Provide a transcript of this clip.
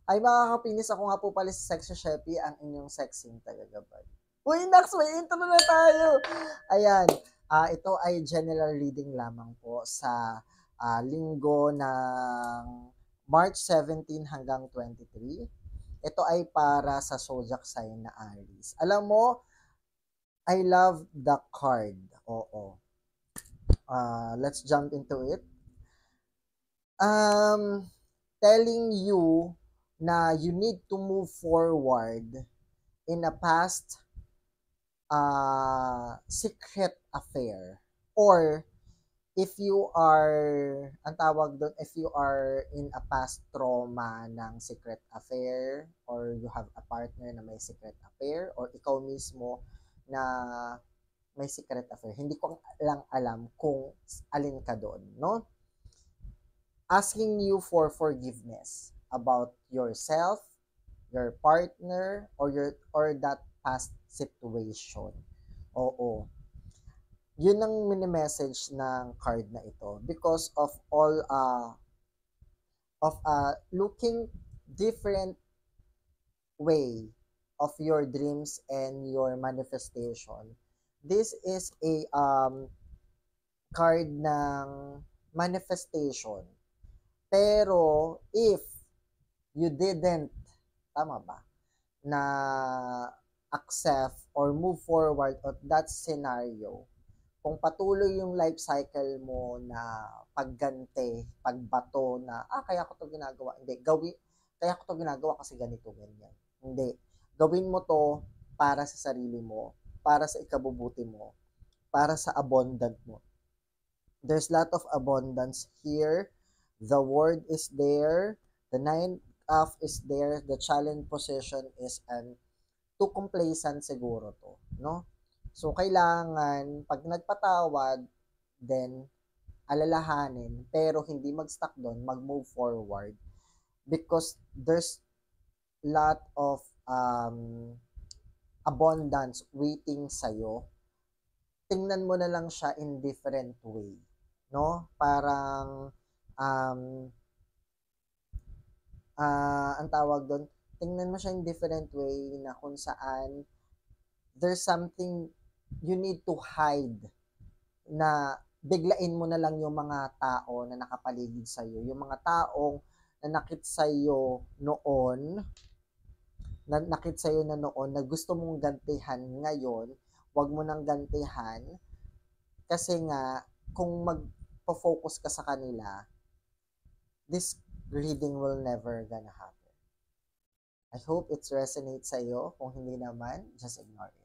Ay, makakapinis ako nga po pala si Sexy Sheppy, ang inyong sexing tagagabay. Uy, Nax, may intro na tayo! Ayan, ito ay general reading lamang po sa linggo ng March 17 hanggang 23. Ito ay para sa zodiac sign na Aries. Alam mo, I love the card. Oo. Let's jump into it. Telling you na you need to move forward in a past secret affair, or if you are, ang tawag doon, if you are in a past trauma ng secret affair, or you have a partner na may secret affair, or ikaw mismo na may secret affair. Hindi ko lang alam kung alin ka doon, no? Asking you for forgiveness about yourself, your partner, or that past situation. Oo. Yun ang mini-message ng card na ito because of all looking different way of your dreams and your manifestation. This is a card ng manifestation. Pero if you didn't, tama ba, na accept or move forward at that scenario, kung patuloy yung life cycle mo na pagganti, pagbato na, kaya ko to ginagawa. Hindi, kaya ko to ginagawa kasi ganito, ganyan. Hindi. Gawin mo to para sa sarili mo, para sa ikabubuti mo, para sa abundant mo. There's lot of abundance here. The word is there. The nine of is there. The challenge position is too complacent siguro to, no? So, kailangan, pag nagpatawad, then, alalahanin, pero hindi mag-stuck doon, mag-move forward. Because there's lot of abundance waiting sa'yo. Tingnan mo na lang siya in different way, no? Parang, ang tawag doon, tingnan mo siya in different way na kung saan there's something you need to hide, na biglain mo na lang yung mga tao na nakapaligid sa iyo, yung mga taong nanakit sa iyo noon, na gusto mong gantihan ngayon, wag mo nang gantihan kasi nga kung magpo-focus ka sa kanila, this reading will never gonna happen. I hope it resonates sa iyo. Kung hindi naman, just ignore it.